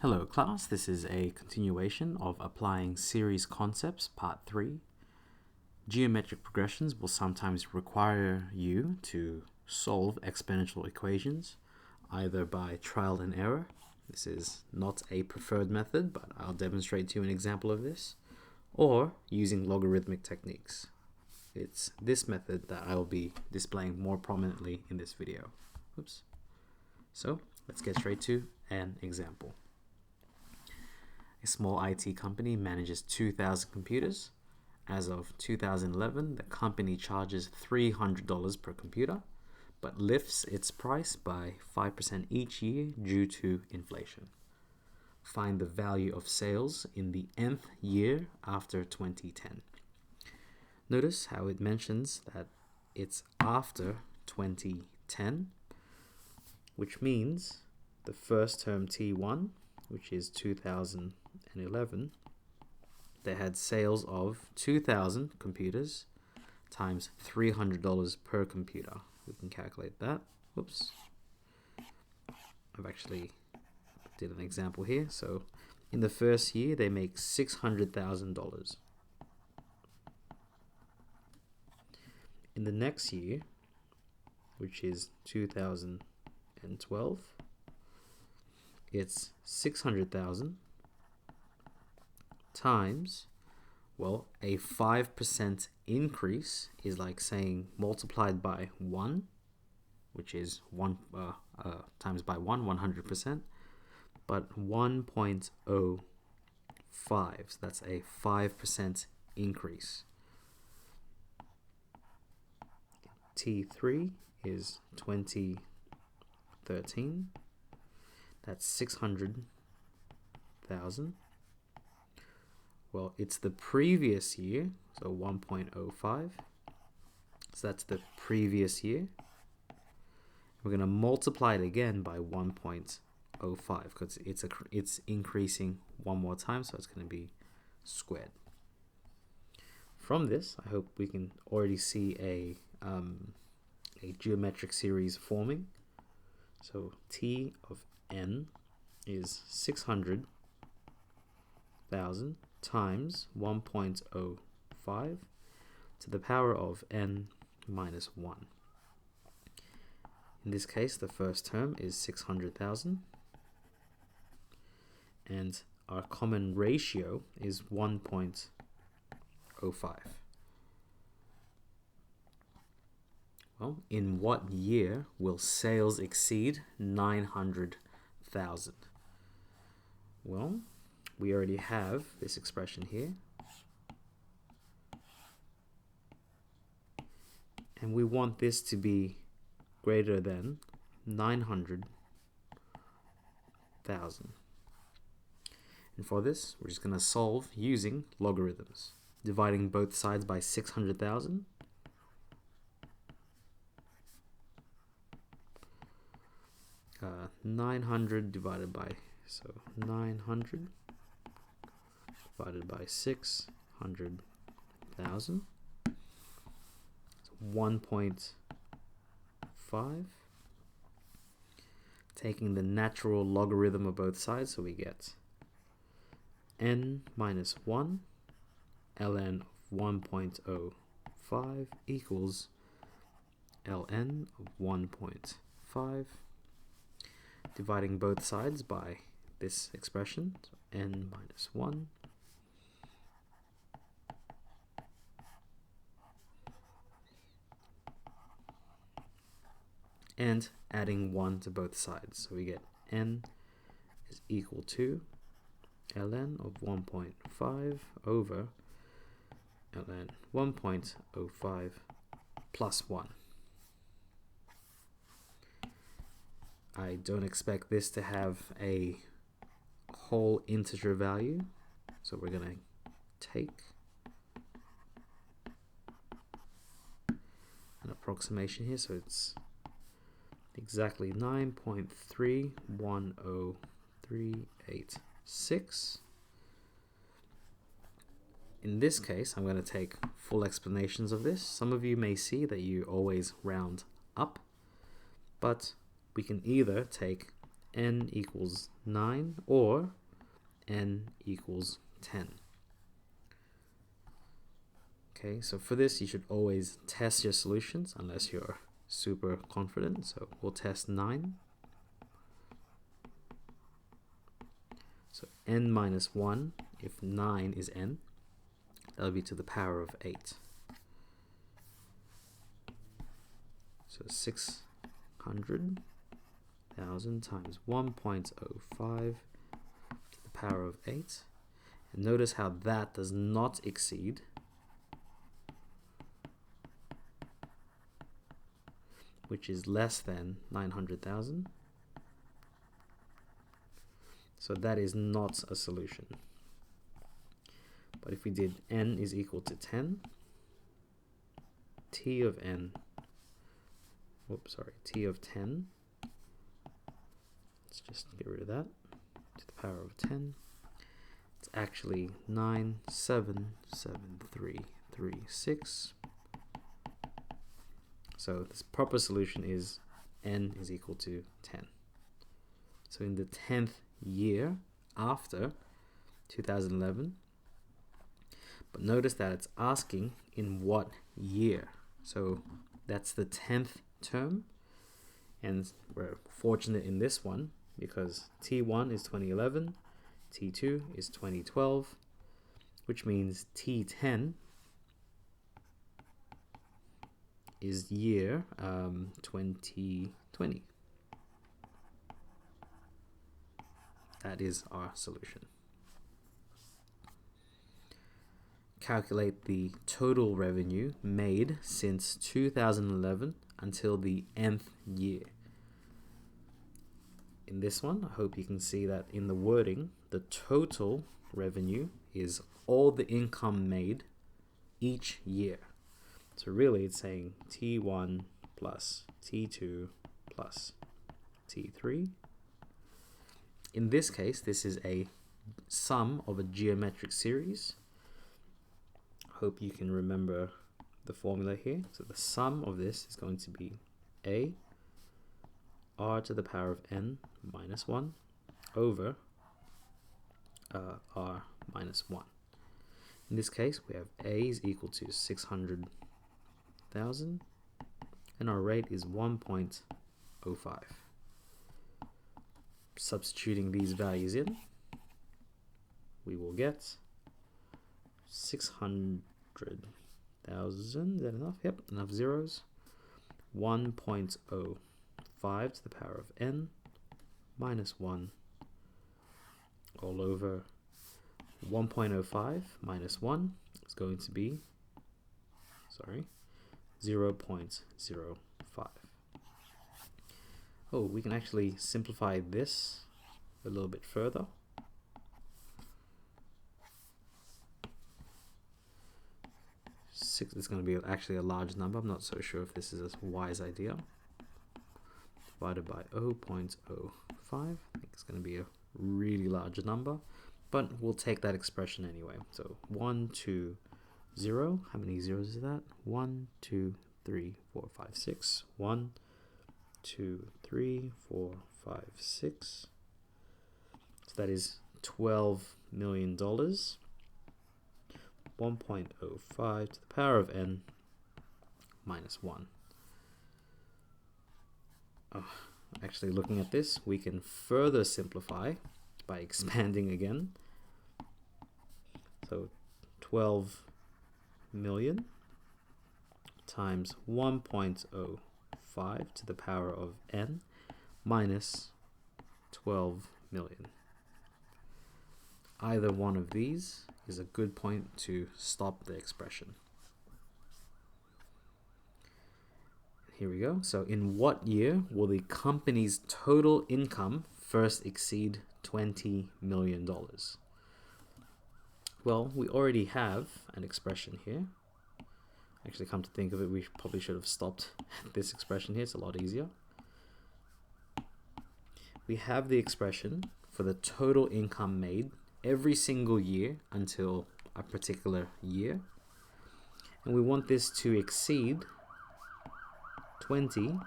Hello class, this is a continuation of Applying Series Concepts Part 3. Geometric progressions will sometimes require you to solve exponential equations, either by trial and error. This is not a preferred method, but I'll demonstrate to you an example of this, or using logarithmic techniques. It's this method that I will be displaying more prominently in this video. Oops. So let's get straight to an example. A small IT company manages 2,000 computers. As of 2011, the company charges $300 per computer, but lifts its price by 5% each year due to inflation. Find the value of sales in the nth year after 2010. Notice how it mentions that it's after 2010, which means the first term T1, which is 2011, they had sales of 2,000 computers times $300 per computer. We can calculate that. Whoops. I've actually did an example here. So in the first year, they make $600,000. In the next year, which is 2012, it's 600,000 times, well, a 5% increase is like saying multiplied by 1, which is 1 times by 100%, but 1.05, so that's a 5% increase. T3 is 2013. That's 600,000. Well, it's the previous year, so 1.05. So that's the previous year. We're going to multiply it again by 1.05 because it's increasing one more time, so it's going to be squared. From this, I hope we can already see a geometric series forming. So T of n is 600,000 times 1.05 to the power of n minus 1. In this case, the first term is 600,000, and our common ratio is 1.05. Well, in what year will sales exceed 900,000? Well, we already have this expression here. And we want this to be greater than 900,000. And for this, we're just going to solve using logarithms, dividing both sides by 600,000. Uh, 900 divided by, so 900 divided by 600,000. 1.5. Taking the natural logarithm of both sides, so we get n minus 1 ln of 1.05 equals ln of 1.5. Dividing both sides by this expression, so n minus 1. And adding 1 to both sides. So we get n is equal to ln of 1.5 over ln 1.05 plus 1. I don't expect this to have a whole integer value, so we're going to take an approximation here, so it's exactly 9.310386. In this case, I'm going to take full explanations of this. Some of you may see that you always round up, but we can either take n equals 9 or n equals 10. Okay, so for this you should always test your solutions unless you're super confident. So we'll test 9. So n minus 1, if 9 is n, that'll be to the power of 8. So 600,000 times 1.05 to the power of 8. And notice how that does not exceed which is less than 900,000. So that is not a solution. But if we did n is equal to 10, t of n, t of 10, let's just get rid of that, to the power of 10, it's actually 977,336. So this proper solution is n is equal to 10. So in the 10th year after 2011, but notice that it's asking in what year. So that's the 10th term, and we're fortunate in this one because T1 is 2011, T2 is 2012, which means T10 is year 2020. That is our solution. Calculate the total revenue made since 2011 until the nth year. In this one, I hope you can see that in the wording, the total revenue is all the income made each year. So really it's saying T1 plus T2 plus T3. In this case, this is a sum of a geometric series. Hope you can remember the formula here. So the sum of this is going to be a r to the power of n minus 1 over r minus 1. In this case, we have a is equal to 600,000 and our rate is 1.05. Substituting these values in, we will get 600,000. Is that enough? Yep, enough zeros. 1.05 to the power of n minus 1 all over 1.05 minus 1 is going to be 0.05. Oh, we can actually simplify this a little bit further. It's going to be actually a large number. I'm not so sure if this is a wise idea. Divided by 0.05. I think it's going to be a really large number, but we'll take that expression anyway. So 1, 2, 0. How many zeros is that? 1, 2, 3, 4, 5, 6. 1, 2, 3, 4, 5, 6. So that is $12 million. 1.05 to the power of n minus 1. Actually, looking at this, we can further simplify by expanding again. So 12 million times 1.05 to the power of n minus 12 million. Either one of these is a good point to stop the expression. Here we go. So in what year will the company's total income first exceed $20 million? Well, we already have an expression here. Actually, come to think of it, we probably should have stopped this expression here. It's a lot easier. We have the expression for the total income made every single year until a particular year. And we want this to exceed 20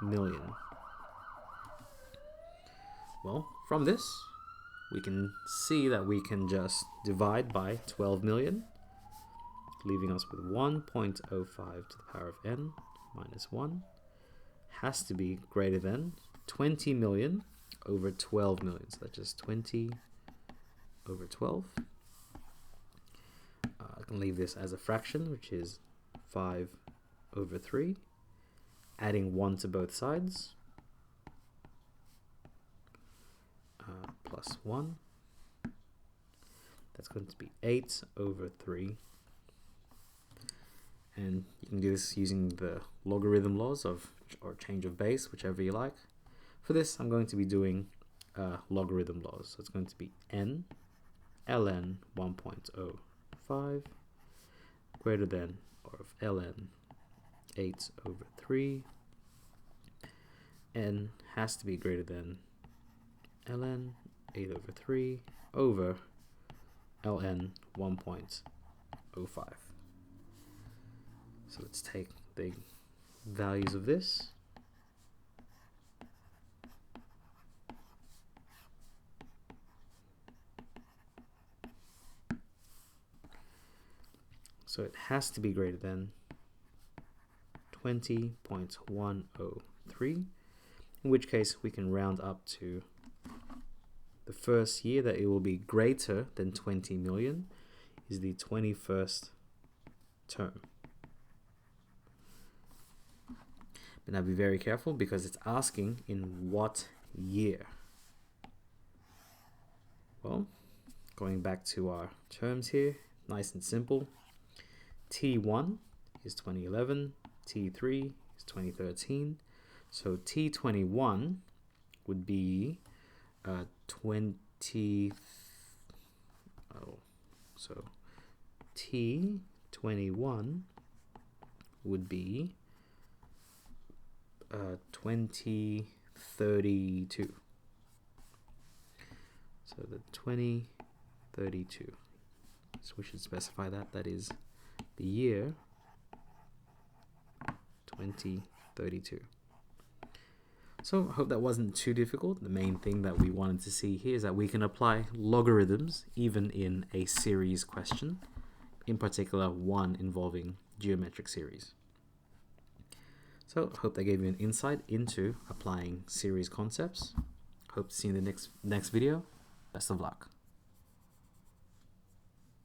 million. Well, from this, we can see that we can just divide by 12 million, leaving us with 1.05 to the power of n minus 1 has to be greater than 20 million over 12 million. So that's just 20 over 12. I can leave this as a fraction, which is 5 over 3, adding 1 to both sides, plus 1. That's going to be 8 over 3. And you can do this using the logarithm laws of, or change of base, whichever you like. For this, I'm going to be doing logarithm laws. So it's going to be n ln 1.05 greater than or of ln 8 over 3. N has to be greater than ln 8 over 3 over ln 1.05. So let's take the values of this. So it has to be greater than 20.103, in which case we can round up to the first year that it will be greater than 20 million is the 21st term. But now be very careful because it's asking in what year. Well, going back to our terms here, nice and simple. T1 is 2011, T3 is 2013. So T21 would be so T21 would be 2032. So the 2032. So we should specify that is the year 2032. So I hope that wasn't too difficult. The main thing that we wanted to see here is that we can apply logarithms even in a series question, in particular one involving geometric series. So I hope that gave you an insight into applying series concepts. Hope to see you in the next video. Best of luck.